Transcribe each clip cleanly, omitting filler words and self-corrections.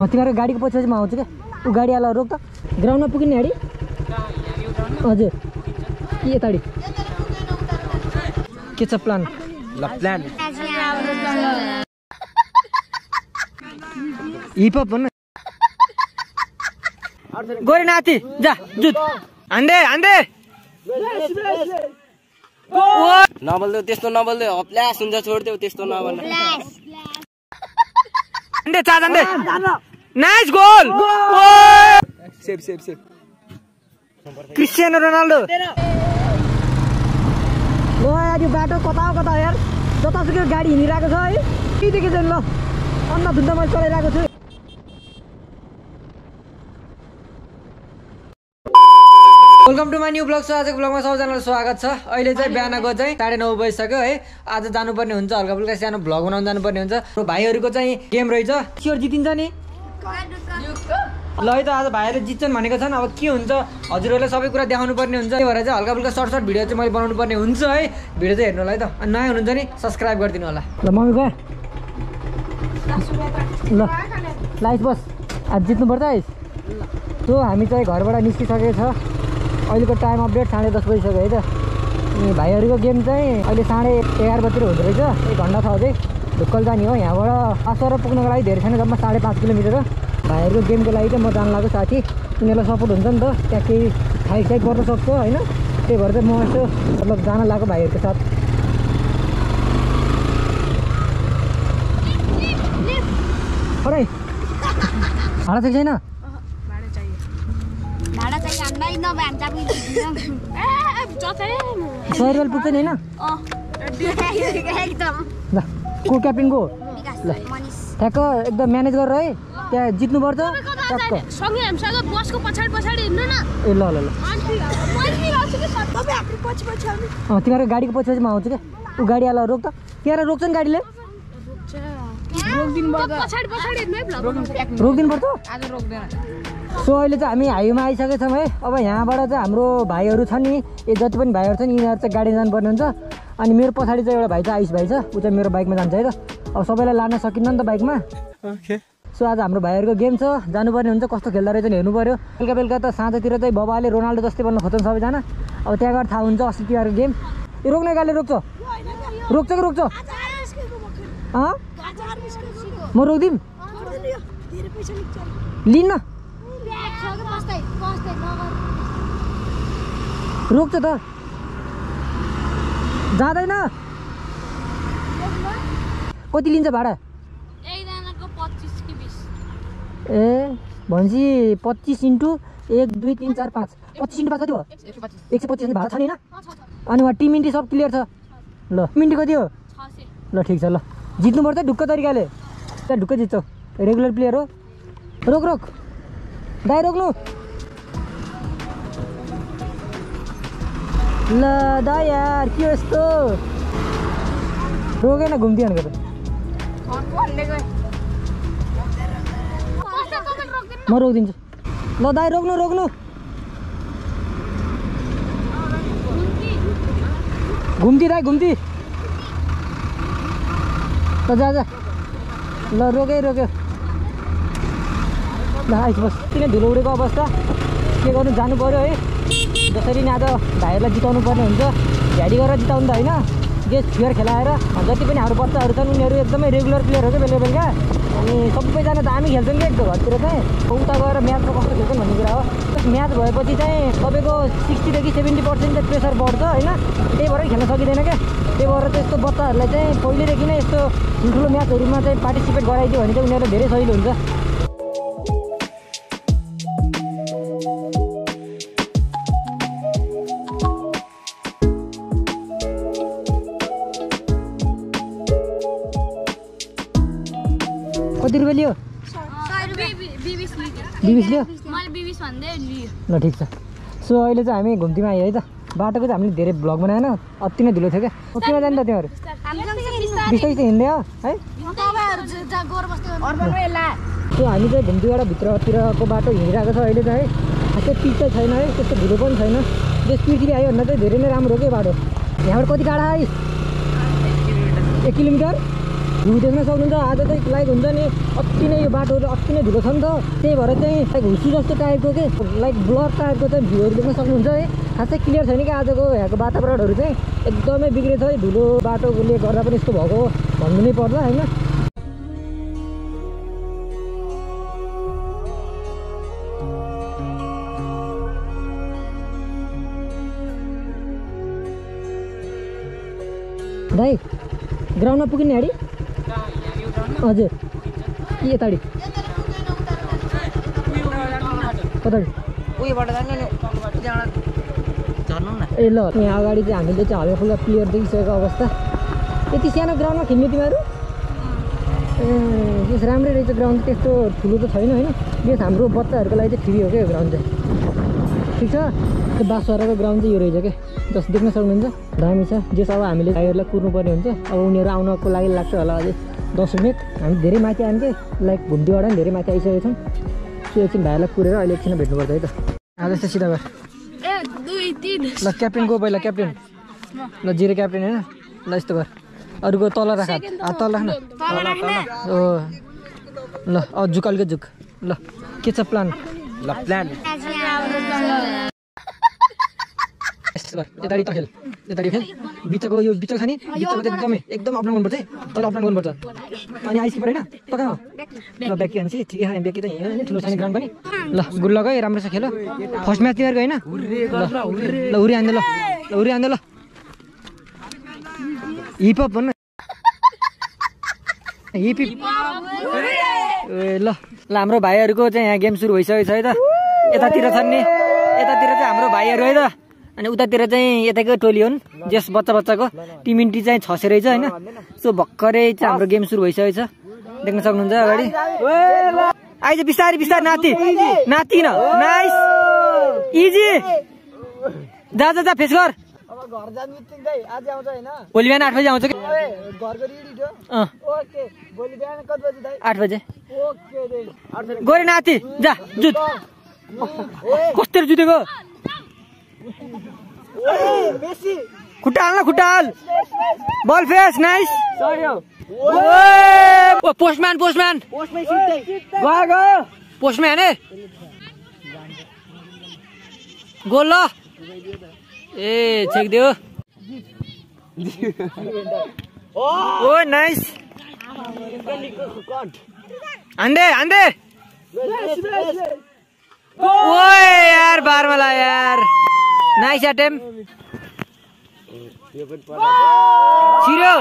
तिमीहरूको गाडीको पछि म आउँछु क्या ऊ गाडीवाला रोक त ग्राउन्डमा पुगिने गाडी हजुर के यताडी के छ प्लान हिपहप भन्नु गोरे नाति जा जुत हान्दे नबोल्दै त्यस्तो नबोल्दै फ्ल्यास हुन्छ छोड्देऊ त्यस्तो नभन्न हान्दे चार हान्दे nice goal save Cristiano Ronaldo ल यार यो बाटो कता यार जतासुकै गाडी हिँडिरहेको छ है के देखेछ ल अन्ना धुन्दा मैले चलाइरहेको छु welcome to my new blog. आजको ब्लगमा सबैजनालाई स्वागत छ। अहिले चाहिँ बिहानको चाहिँ 9:30 बजिसक्यो है। आज जानुपर्ने हुन्छ हल्का फुल्का सानो भ्लग बनाउन जानुपर्ने हुन्छ। भाइहरूको चाहिँ गेम रहेछ स्योर जितिन्छ नि ल है त आज भाइहरूले जित्छन् भनेको छन्। अब के हुन्छ हजुरहरूले सबै कुरा देखाउनु पर्ने हुन्छ। त्यही भएर चाहिँ हल्का फुल्का सर्ट भिडियो चाहिँ मैले बनाउनु पर्ने हुन्छ है। भिडियो चाहिँ हेर्नु होला है त। अनि नयाँ हुनुहुन्छ नि सब्सक्राइब गरिदिनु होला। ल मम्मी गए ल लाइट बस आज जित्नुपर्छ है। सो हामी चाहिँ घरबाट निस्किसकेको छ। अहिलेको टाइम अपडेट 10:30 बजिसक्यो है त। अनि भाइहरूको गेम चाहिँ अहिले 11:30 बजेर हुँदो रहेछ। 1 घन्टा छ अझै ढुक्कल जाने हो। यहाँबाट आसर पुग्नको लागि धेरै छैन, जम्मा 5.5 किलोमिटर। भाइहरूको गेमको लागि चाहिँ म जान लाग्यो साथी। उनीहरूलाई सपोर्ट हुन्छ नि त, त्यहाँ केही खाइ पर्न सक्छ होइन। त्यही भएर चाहिँ म यसो मतलब जान लाग्यो भाइहरूको साथ। अरे भाडा चाहिँ छैन, भाडा चाहिँ हामीलाई नभ्यान्छ पनि 100 रुपियाँ पुग्छ नि होइन। एकदम ल को क्याप्टेन को ल ठ्याक्क एकदम म्यानेज गरेर है। त्यहाँ जित्नुपर्छ टक्क सँगै हामीसँग बसको पछाडि हिँड्नु न। ए ल ल ल तिमीहरूको गाडीको पछि म आउँछु क्या ऊ गाडीवाला रोक त। त्यहाँ रोक्छ नि गाडीले रोकिदिनु पर्छ। सो अहिले चाहिँ हामी हाइवेमा आइसकेको छौँ है। अब यहाँबाट चाहिँ हाम्रो भाइहरू छ नि, जति पनि भाइहरू छन् यिनीहरू चाहिँ गाडी जानुपर्ने हुन्छ। अनि मेरो पछाडि चाहिँ एउटा भाइ छ, आयुष भाइ छ, ऊ चाहिँ मेरो बाइकमा जान्छ है त। अब सबैलाई लान सकिन्न नि त बाइकमा। सो आज हाम्रो भाइहरूको गेम छ, जानुपर्ने हुन्छ। कस्तो खेल्दो रहेछ नि हेर्नु पऱ्यो। बेलुका त साँझतिर चाहिँ बाबाले रोनाल्डो जस्तै बन्न खोज्छन् सबैजना। अब त्यहाँ गएर थाहा हुन्छ अस्ति तिमीहरूको गेम। ए रोक्ने गाडीले रोक्छ कि रोक्छ म रोकिदिउँ लिन्न रोक्छ त जाँदैन। कति लिन्छ भाडा? ए भनेपछि 25 × 1 2 3 4 5 25 × 5 कति हो? 125 भाडा छ नि होइन। अनि वहाँ टिम इन्ट्री सब क्लियर छ। ल मिन्टी कति हो? ल ठिक छ। ल जित्नुपर्छ ढुक्क तरिकाले, त्यहाँ ढुक्क जित्छौ। रेगुलर प्लेयर हो। रोक दाइ रोक्नु ल दा यार के यस्तो रोकेन घुम्थ्यो भनेको त। म रोकिदिन्छु। ल दाइ रोक्नु घुम्ती दाइ घुम्ती त जा ल रोक्यो ल आइस बस। किन धुलो उडेको अवस्था के गर्नु जानु पऱ्यो है। जसरी नि आज भाइहरूलाई जिताउनु पर्ने हुन्छ। झ्याडी गरेर जिताउनु त होइन, गेस्ट फेयर खेलाएर। जति पनि हाम्रो बच्चाहरू छन् उनीहरू एकदमै रेगुलर प्लेयर हो क्या बेलुका। अनि सबैजना दामी खेल्छन् क्या एक घरतिर चाहिँ। उता गएर म्याचमा कस्तो खेल्छन् भन्ने कुरा हो। म्याच भएपछि चाहिँ तपाईँको 60 देखि 70% चाहिँ प्रेसर बढ्छ होइन। त्यही भएर खेल्न सकिँदैन क्या। त्यही भएर चाहिँ यस्तो बच्चाहरूलाई चाहिँ पहिलेदेखि नै यस्तो ठुल्ठुलो म्याचहरूमा चाहिँ पार्टिसिपेट गराइदियो भने चाहिँ उनीहरूलाई धेरै सजिलो हुन्छ। कति रुपियाँ लियो? 20 लियो। ल ठिक छ। सो अहिले चाहिँ हामी घुम्तीमा आयो है त। बाटोको चाहिँ हामीले धेरै भ्लग बनाएन, अति नै धुलो थियो क्या। किन जाने त तिमीहरू? बिस्तारै हिँड्दै हो है। सो हामी चाहिँ घुम्तीबाट भित्रतिरको बाटो हिँडिरहेको छ अहिले चाहिँ है। खासै पिच चाहिँ छैन है, त्यस्तो धुलो पनि छैन। जो स्पिडली आयो भन्दा चाहिँ धेरै नै राम्रो हो क्या बाटो। यहाँबाट कति टाढा आइस? 1 किलोमिटर। भ्यू देख्न सक्नुहुन्छ। आज चाहिँ लाइक हुन्छ नि अति नै यो बाटोहरू अति नै धुलो छ नि त, त्यही भएर चाहिँ लाइक हुसी जस्तो टाइपको के लाइक ब्लर टाइपको चाहिँ भ्यूहरू देख्न सक्नुहुन्छ है। खासै क्लियर छैन कि आजको यहाँको वातावरणहरू चाहिँ एकदमै बिग्रेछ है। धुलो बाटोले गर्दा पनि यस्तो भएको भन्नु नै पर्छ होइन। दाइ ग्राउन्डमा पुगिने हाडी हजुर कि यताडी कताडी ए ल यहाँ अगाडि चाहिँ हामीले चाहिँ हल्का फुल्का प्लेयर देखिसकेको अवस्था। यति सानो ग्राउन्डमा खेल्ने तिमीहरू यस राम्रै रहेछ ग्राउन्ड, त्यस्तो ठुलो त छैन होइन। यस हाम्रो बच्चाहरूको लागि चाहिँ ठिकै हो क्या यो ग्राउन्ड चाहिँ। ठिक छ, त्यो बाँसवाराको ग्राउन्ड चाहिँ यो रहेछ क्या, जस देख्न सक्नुहुन्छ दामी छ। जस अब हामीले भाइहरूलाई कुर्नुपर्ने हुन्छ, अब उनीहरू आउनको लागि लाग्छ होला अझै 10 मिनट। हामी धेरै माथि आयौँ कि लाइक घुम्तीबाट पनि धेरै माथि आइसकेको छौँ। सो एकछिन भाइहरूलाई कुरेर अहिले एकछिन भेट्नुपर्छ है त। आज यस्तो सिधा भयो 1 2 3 ल। क्याप्टेन को पहिला क्याप्टेन ल, 0 क्याप्टेन होइन ल। यस्तो गर, अरूको तल राख, हात तल राख्न हो ल। अब झुकाल के झुक ल। के छ प्लान? ल प्लान यताडी त खेल, यताडी खेल। बिचको यो बिचको छ नि, बिचको चाहिँ एकदम अप्नाउनु गर्नुपर्छ है, तल अप्नाउनु गर्नुपर्छ। अनि आइसकिपर होइन त कहाँ ल? ब्याकी हान्छ ठिकै छ, ब्याकी त यहाँ ठुलो छैन ग्राउन्ड पनि। ल गुड लक है, राम्रो छ खेल। फर्स्ट म्याच तिमीहरूको होइन ल। उरी हान्दै ल, उरी हान्दै ल। हिपहप भन्नु हिप हिप ए ल। हाम्रो भाइहरूको चाहिँ यहाँ गेम सुरु भइसकेको छ है त। यतातिर छन् नि, यतातिर चाहिँ हाम्रो भाइहरू है त। अनि उतातिर चाहिँ यताकै टोली हुन्, जस बच्चाको टिम इन्ट्री चाहिँ 600 रहेछ होइन। सो भर्खरै चाहिँ हाम्रो गेम सुरु भइसकेको छ, देख्न सक्नुहुन्छ अगाडि। आइज बिस्तारै बिस्तारै नाति नाति न। नाइस इजी, जा जा जा फेस गर। भोलि बिहान 8 बजे आउँछ कि 8 बजे गरे नाति। जा जुत कस्तो जुतेको, खुट्टा हाल न, खुट्टा हाल। बल face nice. Postman postman postman है गोल ल। ए छेकिदियो ओ नाइस। हान्दे हान्दे ओए यार बार वाला यार। Nice attempt. छिरो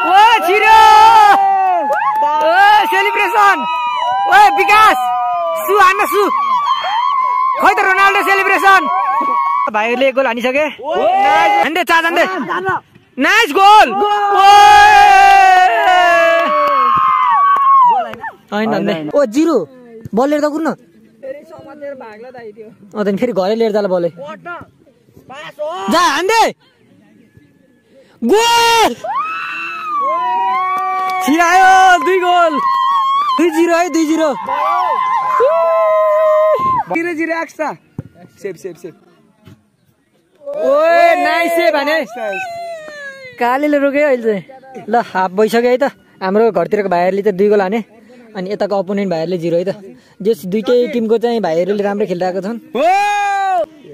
ओ छिरो ओ सेलिब्रेसन ओ विकास सु हान्न सु। खै त रोनाल्डो सेलिब्रेसन। भाइहरूले गोल हानिसके। हान्दै चार हान्दै। Nice goal. ओ 0 बल लिएर त कुर्न। फेरि घरै लिएर जाला बलै। जा हान्दै गोल। छिरायो 2 गोल। 2-0 है 2-0। 0-0 एक्स्ट्रा। Save save save. ओए नाइस सेभ हाने। कालीले रोक्यो अहिले चाहिँ। ल हाफ भइसक्यो है त। हाम्रो घरतिरको भाइहरूले चाहिँ 2 गोल हाने, अनि यताको अपोनेन्ट भाइहरूले 0 है त। जस दुईटै टिमको चाहिँ भाइहरूले राम्रै खेलिरहेको छन्।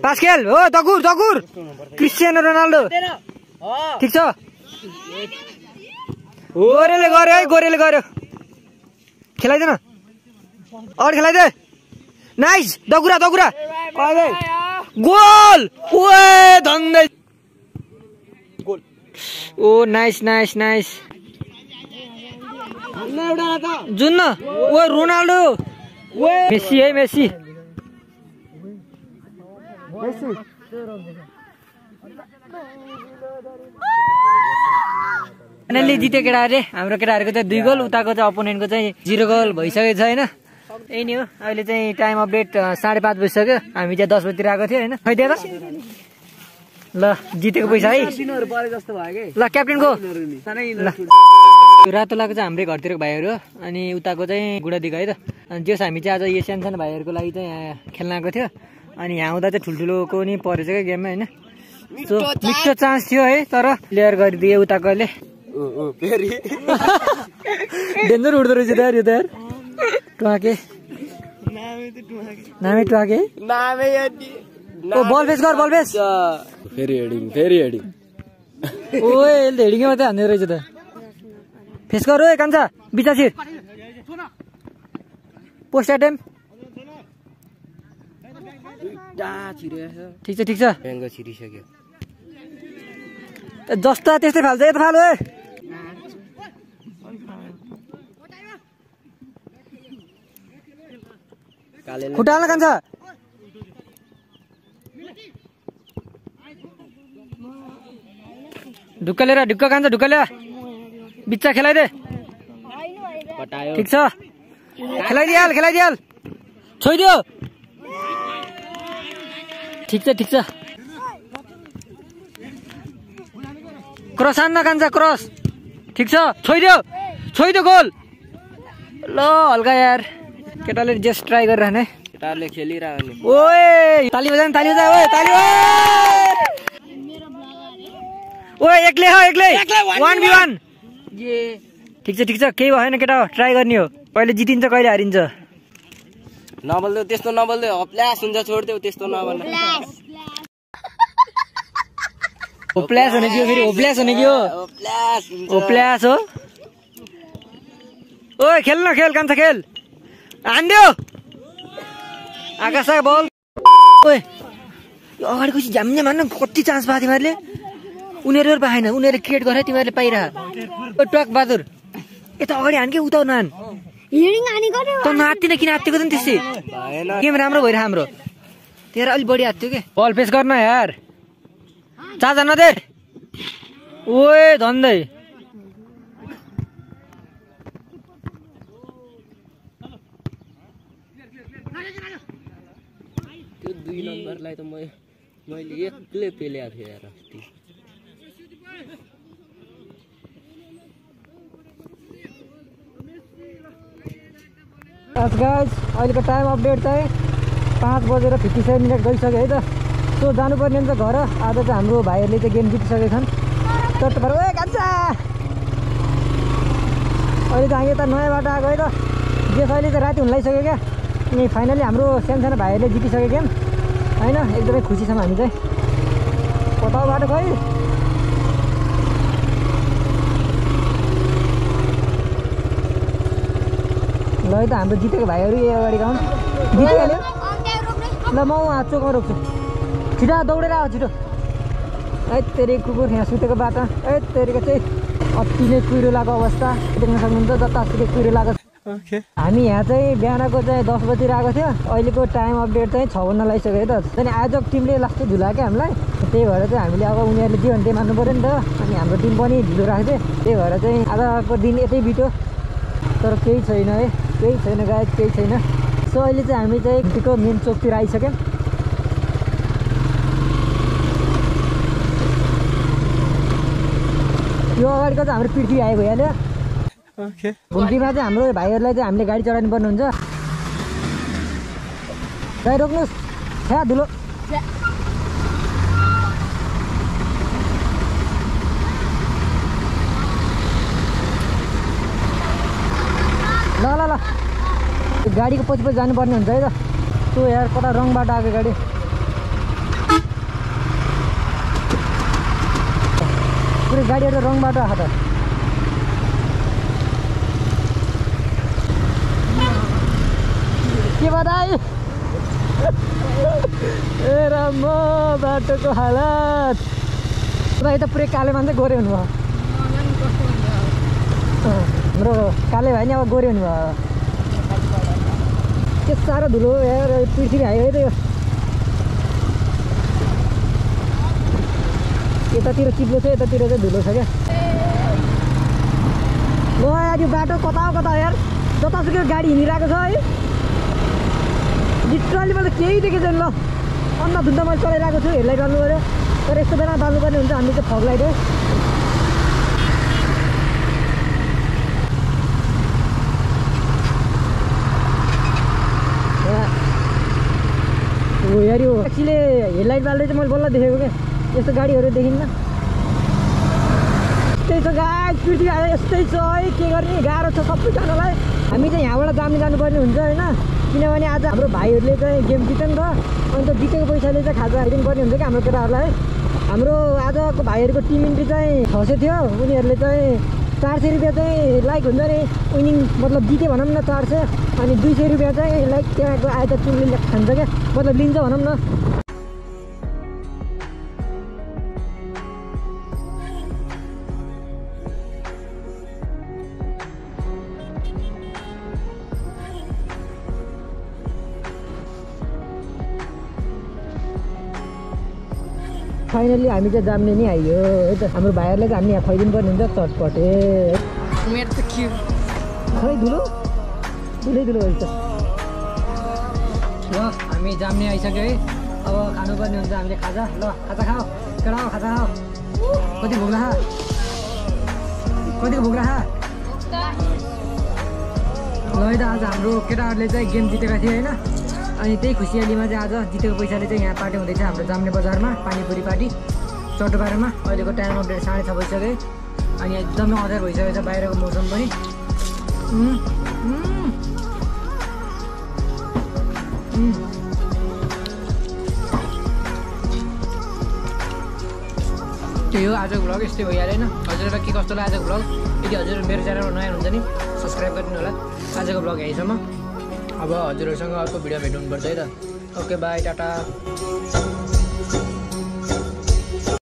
पास खेल हो दगुर दगुर। क्रिस्टियानो रोनाल्डो ठीक छ। गोरेले गर्यो है, गोरेले गर्यो। खेलाइदेन अरू खेलाइदे। Nice दगुरा दगुरा goal. ओए धन्दै गोल। ओ नाइस नाइस नाइस। जुन न ओ रोनाल्डो मेसी है मेसी। फाइनली जित्यो केटाहरूले। हाम्रो केटाहरूको चाहिँ 2 गोल, उताको चाहिँ अपोनेन्टको चाहिँ 0 गोल भइसकेको छ होइन। यही नै हो। अहिले चाहिँ टाइम अपडेट 5:30 बजिसक्यो। हामी चाहिँ 10 बजीतिर आएको थियो होइन। खैदिएर ल जितेको पैसा है। ल क्याप्टेनको ल। रातो लगाएको चाहिँ हाम्रै घरतिरको भाइहरू हो, अनि उताको चाहिँ गुडादिको है त। अनि जस हामी चाहिँ आज यो सानो सानो भाइहरूको लागि चाहिँ यहाँ खेल्न आएको थियो। अनि यहाँ आउँदा चाहिँ ठुल्ठुलोको नि परेछ क्या गेममा होइन। सो मिठो चान्स थियो है, तर प्लेयर गरिदिए उताकोले। डेन्जर उड्दो रहेछ त यार यो त यार ट्वाके नामै ट्वाके ओ बल फेस गर बल फेस फेरि हेडिङ ओए यसले हेडिङै मात्रै हान्ने रहेछ त फेस गर ओए कान्छा बिचा छिर पोस्ट एटेम ठिक छ ब्याङ्गो छिरिसक्यो जस्ता त्यस्तै फाल्छ यता फाल ओए खुट्टा हाल्न कान्छ ढुक्क लिएर ढुक्क कान्छ ढुक्क ल्याए बिच्चा खेलाइदे ठिक छ खेलाइदिहाल छोइदियो ठिक छ क्रस हान्न कान्छ क्रस ठिक छ छोइदियो गोल ल हल्का यार केटाले जस्ट ट्राई गरिरहने केटाले खेलिरहने ओए ताली बजा ओए ताली ओए एक्लै 1v1 ठिक छ केही भएन केटा ट्राई गर्ने हो कहिले जितिन्छ कहिले हारिन्छ नबोल्दै त्यस्तो नबोल्दै हप्ल्यास हुन्छ छोड्देऊ त्यस्तो नबोल्नु होप्ल्यास हुने कि फेरि होप्ल्यास हुने कि होप्ल्यास हो ओए खेल कान्छ खेल हान्दियो आकाश बल ओए यो अगाडि कसै झ्याम्ने मान्न कति चान्स पाएको तिमीहरूले उनीहरू पाएन उनीहरूले क्रिएट गरे तिमीहरूले पाइरह ट्वाक बहादुर यता अगाडि हान कि उता नान त नातिन किन आत्तिको त नि त्यसै गेम राम्रो भइरह हाम्रो तेरो अलिक बढी हात्थ्यो के बल फेस गर्न यार चार्ज हान्न दे ओए धन्दै त्यो 2 नम्बरलाई त मैले एक्लै पेल्याएको थिएँ यार अस्ति गाइज अहिलेको टाइम अपडेट चाहिँ 5:57 गइसक्यो है त सो जानुपर्ने हुन्छ घर आज चाहिँ हाम्रो भाइहरूले चाहिँ गेम जितिसकेका छन् चट्ट भएर ओए कान्छा अहिले त हामी यता नयाँ बाटो आएको है त जेस अहिले चाहिँ राति हुन लागिसक्यो क्या अनि फाइनली हाम्रो सानो भाइहरूले जितिसक्यो गेम होइन एकदमै खुसी छौँ हामी चाहिँ कता बाटो खै ल है त हाम्रो जितेको भाइहरू यही अगाडि गाउँ जितिहाल्यो ल म चोकमा रोक्छु छिटो दौडेर आऊ छिटो है तेरि कुकुर यहाँ सुतेको बाटो है तेरिको चाहिँ अति नै कुहिरो लागेको अवस्था देख्न सक्नुहुन्छ जतासुकै कुहिरो लागेको हामी यहाँ चाहिँ बिहानको चाहिँ 10 बजीतिर आएको थियो अहिलेको टाइम अपडेट चाहिँ 6 बज्न लागिसक्यो है त अनि आजको टिमले लास्टै झुला क्या हामीलाई त्यही भएर चाहिँ हामीले अब उनीहरूले जे भने त्यही मान्नु पऱ्यो नि त अनि हाम्रो टिम पनि ढिलो राख्थ्यो त्यही भएर चाहिँ आजको दिन यतै बित्यो तर केही छैन है केही छैन गाइस केही छैन सो अहिले चाहिँ हामी चाहिँ घुटीको मेन चोकतिर आइसक्यौँ यो अगाडिको चाहिँ हाम्रो पृथ्वी आइ भइहाल्यो घुम्तीमा चाहिँ हाम्रो भाइहरूलाई चाहिँ हामीले गाडी चढाउनु पर्ने हुन्छ गाडी रोक्नुहोस् छ्या धुलो ल ल ल गाडीको पछि जानुपर्ने हुन्छ है त त्यो यार कता रङ बाटो आएको गाडी पुरै गाडीहरू त रङ बाटो आएको त के बताए ए राम बाटोको हालत भाइ त पुरै काले मान्छे गोरे हुनुभयो हाम्रो काले भाइ नि अब गोरे हुनुभयो के साह्रो धुलो यार पृथ्वी आयो है त यो यतातिर चिप्लो छ यतातिर चाहिँ धुलो छ क्या ल यार यो बाटो कता यार जतासुकै गाडी हिँडिरहेको छ है लिटरली मैले केही देखेको छैन ल अन्त धुन्दा मैले चलाइरहेको छु हेडलाइट बाल्नु पऱ्यो तर यस्तो बेला बाल्नुपर्ने हुन्छ हामीले चाहिँ फग लाइट हो यार यो ट्याक्सीले हेडलाइट बाल्दै चाहिँ मैले बल्ल देखेको क्या यस्तो गाडीहरू देखिन्न त्यही रहेछ गाइस पृथ्वी आज यस्तै छ है के गर्ने गाह्रो छ सबैजनालाई हामी चाहिँ यहाँबाट जाम्ने जानुपर्ने हुन्छ होइन किनभने आज हाम्रो भाइहरूले चाहिँ गेम जित्यो नि त अन्त जितेको पैसाले चाहिँ खाजा हाइदिनु पर्ने हुन्छ कि हाम्रो केटाहरूलाई हाम्रो आजको भाइहरूको टिम इन्ट्री चाहिँ 600 थियो उनीहरूले चाहिँ 400 रुपियाँ चाहिँ लाइक हुन्छ नि विनिङ मतलब जित्यो भनौँ न 400 अनि 200 रुपियाँ चाहिँ लाइक त्यहाँको आएर टिमले खान्छ क्या मतलब लिन्छ भनौँ न फाइनली हामी चाहिँ जाम्ने नि आइयो है त हाम्रो भाइहरूलाई चाहिँ हामी यहाँ खुवाइदिनु पर्ने हुन्छ चटपटे मेरो त के खै धुलो धुलै धुलो हुन्छ ल हामी जाम्ने आइसक्यो है अब खानुपर्ने हुन्छ हामीले खाजा ल खाजा खाऊ केटा खाजा खाऊ कति भोक राख कतिको भोक राख ल है त आज हाम्रो केटाहरूले चाहिँ गेम जितेका थिए होइन अनि त्यही खुसियालीमा चाहिँ आज जितेको पैसाले चाहिँ यहाँ पार्टी हुँदैछ हाम्रो जाम्ने बजारमा पानीपुरी पार्टी चटोपाडामा अहिलेको टाइम अपडेट 6:30 भइसक्यो अनि एकदमै अँध्यारो भइसकेको छ बाहिरको मौसम पनि त्यही हो आजको भ्लग यस्तै भइहाल्यो होइन हजुरहरूलाई के कस्तो लाग्यो आजको भ्लग यदि हजुर मेरो च्यानलमा नयाँ हुन्छ नि सब्सक्राइब गरिदिनु होला आजको भ्लग यहीँसम्म अब हजुरहरूसँग अर्को भिडियो भेट्नु पर्छ है त ओके बाई टाटा